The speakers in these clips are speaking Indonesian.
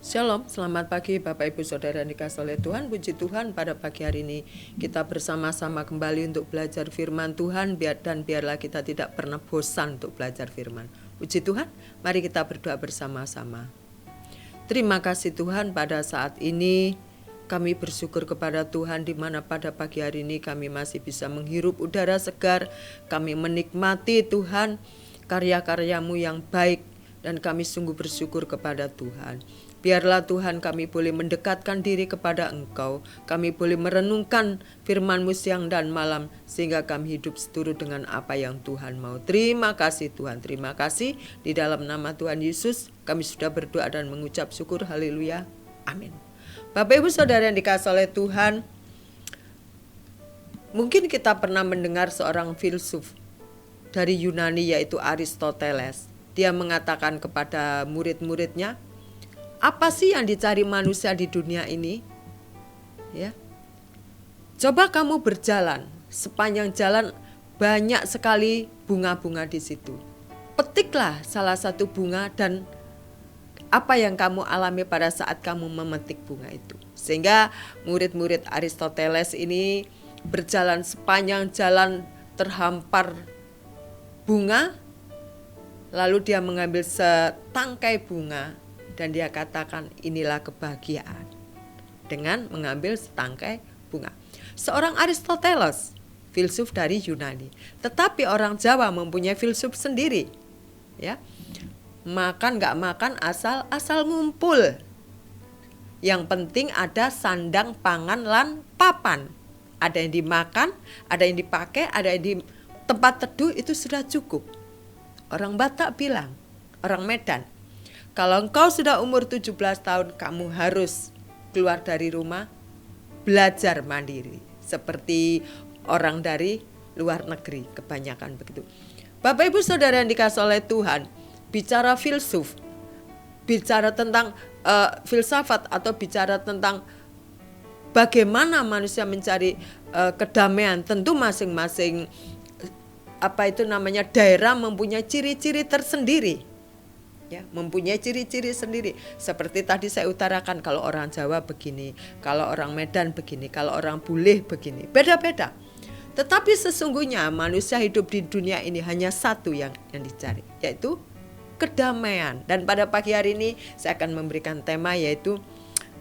Shalom, selamat pagi Bapak Ibu Saudara yang dikasihi oleh Tuhan. Puji Tuhan pada pagi hari ini kita bersama-sama kembali untuk belajar firman Tuhan dan biarlah kita tidak pernah bosan untuk belajar firman. Puji Tuhan, mari kita berdoa bersama-sama. Terima kasih Tuhan, pada saat ini kami bersyukur kepada Tuhan di mana pada pagi hari ini kami masih bisa menghirup udara segar. Kami menikmati Tuhan karya-karya-Mu yang baik dan kami sungguh bersyukur kepada Tuhan. Biarlah Tuhan kami boleh mendekatkan diri kepada Engkau. Kami boleh merenungkan firman-Mu siang dan malam sehingga kami hidup seturut dengan apa yang Tuhan mau. Terima kasih Tuhan, terima kasih. Di dalam nama Tuhan Yesus kami sudah berdoa dan mengucap syukur. Haleluya. Amin. Bapak Ibu Saudara yang dikasihi oleh Tuhan, mungkin kita pernah mendengar seorang filsuf dari Yunani yaitu Aristoteles. Dia mengatakan kepada murid-muridnya, apa sih yang dicari manusia di dunia ini? Ya. Coba kamu berjalan, sepanjang jalan banyak sekali bunga-bunga di situ. Petiklah salah satu bunga dan apa yang kamu alami pada saat kamu memetik bunga itu. Sehingga murid-murid Aristoteles ini berjalan sepanjang jalan terhampar bunga, lalu dia mengambil setangkai bunga dan dia katakan inilah kebahagiaan dengan mengambil setangkai bunga. Seorang Aristoteles, filsuf dari Yunani, tetapi orang Jawa mempunyai filsuf sendiri. Ya, makan nggak makan asal ngumpul. Yang penting ada sandang, pangan, lan papan. Ada yang dimakan, ada yang dipakai, ada yang di tempat teduh, itu sudah cukup. Orang Batak bilang, orang Medan, kalau engkau sudah umur 17 tahun, kamu harus keluar dari rumah, belajar mandiri. Seperti orang dari luar negeri, kebanyakan begitu. Bapak Ibu Saudara yang dikasihi oleh Tuhan, bicara filsuf, bicara tentang filsafat atau bicara tentang bagaimana manusia mencari kedamaian, tentu masing-masing daerah mempunyai ciri-ciri tersendiri. Ya, mempunyai ciri-ciri sendiri. Seperti tadi saya utarakan, kalau orang Jawa begini, kalau orang Medan begini, kalau orang Bule begini. Beda-beda. Tetapi sesungguhnya manusia hidup di dunia ini hanya satu yang dicari, yaitu kedamaian. Dan pada pagi hari ini saya akan memberikan tema yaitu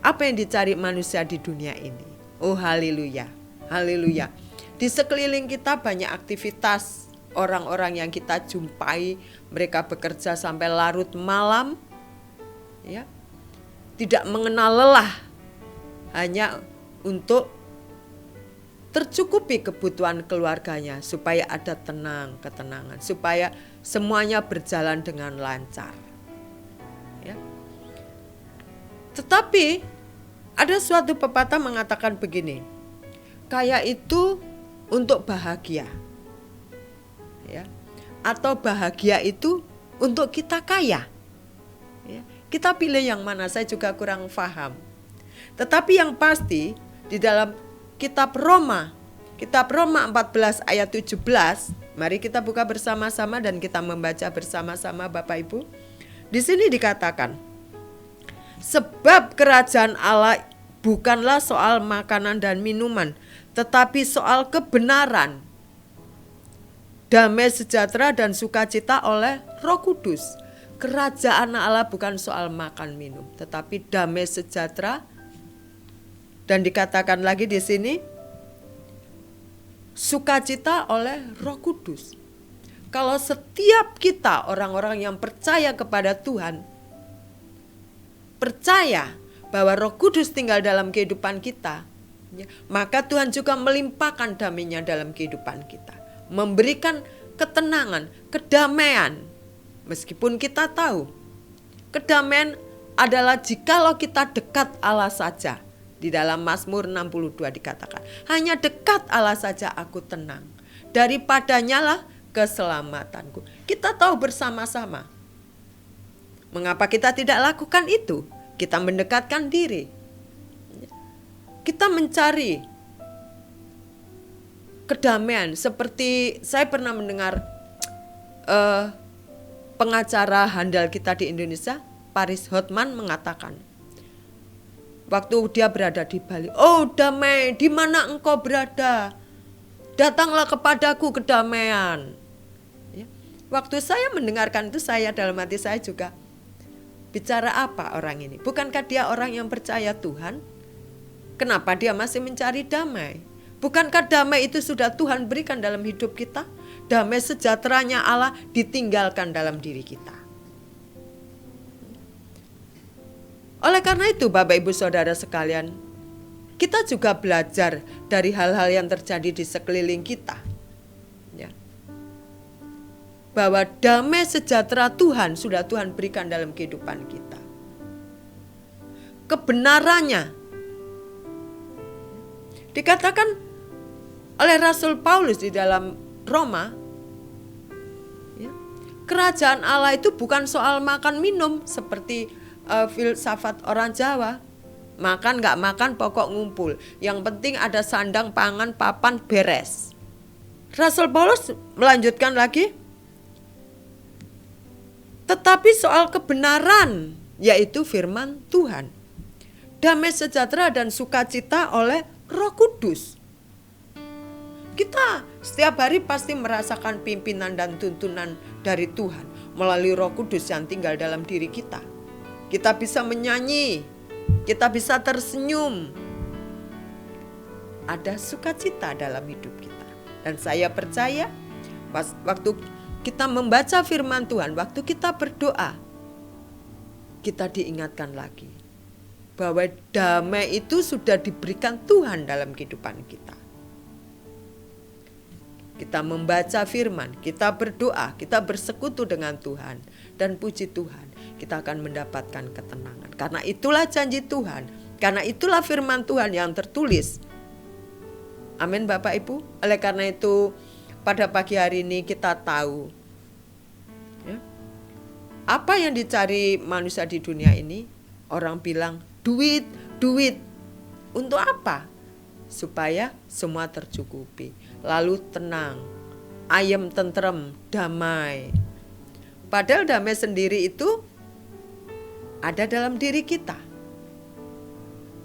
apa yang dicari manusia di dunia ini. Oh haleluya, haleluya. Di sekeliling kita banyak aktivitas. Orang-orang yang kita jumpai, mereka bekerja sampai larut malam, ya, tidak mengenal lelah, hanya untuk tercukupi kebutuhan keluarganya, supaya ada ketenangan, supaya semuanya berjalan dengan lancar. Ya. Tetapi ada suatu pepatah mengatakan begini, kaya itu untuk bahagia. Ya, atau bahagia itu untuk kita kaya. Ya, kita pilih yang mana, saya juga kurang paham. Tetapi yang pasti di dalam kitab Roma 14 ayat 17, mari kita buka bersama-sama dan kita membaca bersama-sama Bapak Ibu. Di sini dikatakan, sebab kerajaan Allah bukanlah soal makanan dan minuman, tetapi soal kebenaran, damai sejahtera dan sukacita oleh Roh Kudus. Kerajaan Allah bukan soal makan minum, tetapi damai sejahtera. Dan dikatakan lagi di sini, sukacita oleh Roh Kudus. Kalau setiap kita orang-orang yang percaya kepada Tuhan, percaya bahwa Roh Kudus tinggal dalam kehidupan kita, maka Tuhan juga melimpahkan damai-Nya dalam kehidupan kita. Memberikan ketenangan, kedamaian. Meskipun kita tahu kedamaian adalah jikalau kita dekat Allah saja. Di dalam Mazmur 62 dikatakan, hanya dekat Allah saja aku tenang, daripadanya lah keselamatanku. Kita tahu bersama-sama. Mengapa kita tidak lakukan itu? Kita mendekatkan diri. Kita mencari kedamaian. Seperti saya pernah mendengar pengacara handal kita di Indonesia, Paris Hotman, mengatakan Waktu dia berada di Bali, oh damai, di mana engkau berada? Datanglah kepadaku kedamaian. Ya. Waktu saya mendengarkan itu, saya dalam hati saya juga, bicara apa orang ini? Bukankah dia orang yang percaya Tuhan? Kenapa dia masih mencari damai? Bukankah damai itu sudah Tuhan berikan dalam hidup kita? Damai sejahteranya Allah ditinggalkan dalam diri kita. Oleh karena itu Bapak Ibu Saudara sekalian, kita juga belajar dari hal-hal yang terjadi di sekeliling kita. Ya. Bahwa damai sejahtera Tuhan sudah Tuhan berikan dalam kehidupan kita. Kebenarannya dikatakan oleh Rasul Paulus di dalam Roma, ya, kerajaan Allah itu bukan soal makan minum seperti filsafat orang Jawa. Makan gak makan pokok ngumpul, yang penting ada sandang, pangan, papan, beres. Rasul Paulus melanjutkan lagi, tetapi soal kebenaran, yaitu firman Tuhan, damai sejahtera dan sukacita oleh Roh Kudus. Kita setiap hari pasti merasakan pimpinan dan tuntunan dari Tuhan melalui Roh Kudus yang tinggal dalam diri kita. Kita bisa menyanyi, kita bisa tersenyum. Ada sukacita dalam hidup kita. Dan saya percaya waktu kita membaca firman Tuhan, waktu kita berdoa, kita diingatkan lagi bahwa damai itu sudah diberikan Tuhan dalam kehidupan kita. Kita membaca firman, kita berdoa, kita bersekutu dengan Tuhan. Dan puji Tuhan, kita akan mendapatkan ketenangan. Karena itulah janji Tuhan, karena itulah firman Tuhan yang tertulis. Amin Bapak Ibu. Oleh karena itu pada pagi hari ini kita tahu, ya, apa yang dicari manusia di dunia ini. Orang bilang duit, duit. Untuk apa? Supaya semua tercukupi. Lalu tenang, ayem, tentrem, damai. Padahal damai sendiri itu ada dalam diri kita.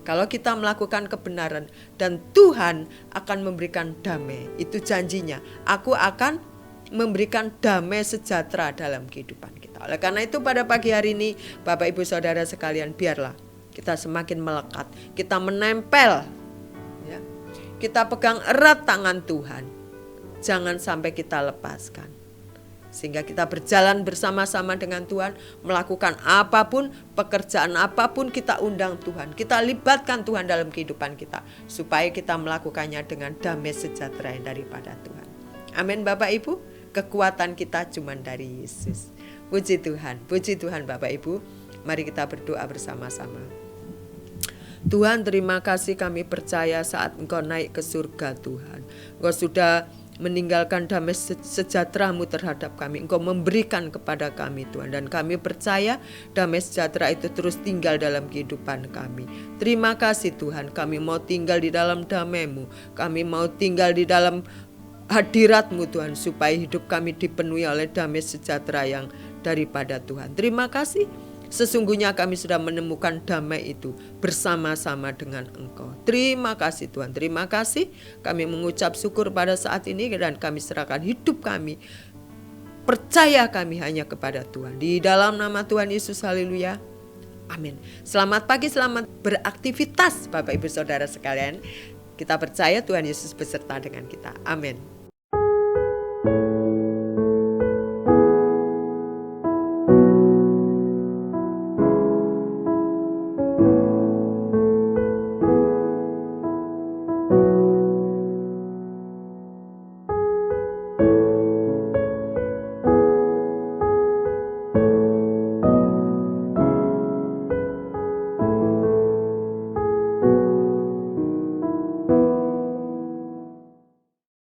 Kalau kita melakukan kebenaran dan Tuhan akan memberikan damai, itu janjinya. Aku akan memberikan damai sejahtera dalam kehidupan kita. Oleh karena itu pada pagi hari ini Bapak Ibu Saudara sekalian, biarlah kita semakin melekat, kita menempel, ya. Kita pegang erat tangan Tuhan. Jangan sampai kita lepaskan. Sehingga kita berjalan bersama-sama dengan Tuhan, melakukan apapun, pekerjaan apapun kita undang Tuhan. Kita libatkan Tuhan dalam kehidupan kita, supaya kita melakukannya dengan damai sejahtera daripada Tuhan. Amin Bapak Ibu, kekuatan kita cuma dari Yesus. Puji Tuhan Bapak Ibu. Mari kita berdoa bersama-sama. Tuhan, terima kasih, kami percaya saat Engkau naik ke surga Tuhan, Engkau sudah meninggalkan damai sejahtera-Mu terhadap kami. Engkau memberikan kepada kami Tuhan. Dan kami percaya damai sejahtera itu terus tinggal dalam kehidupan kami. Terima kasih Tuhan. Kami mau tinggal di dalam damai-Mu. Kami mau tinggal di dalam hadirat-Mu Tuhan. Supaya hidup kami dipenuhi oleh damai sejahtera yang daripada Tuhan. Terima kasih. Sesungguhnya kami sudah menemukan damai itu bersama-sama dengan Engkau. Terima kasih Tuhan, terima kasih. Kami mengucap syukur pada saat ini dan kami serahkan hidup kami. Percaya kami hanya kepada Tuhan. Di dalam nama Tuhan Yesus, haleluya. Amin. Selamat pagi, selamat beraktivitas Bapak Ibu Saudara sekalian. Kita percaya Tuhan Yesus beserta dengan kita. Amin.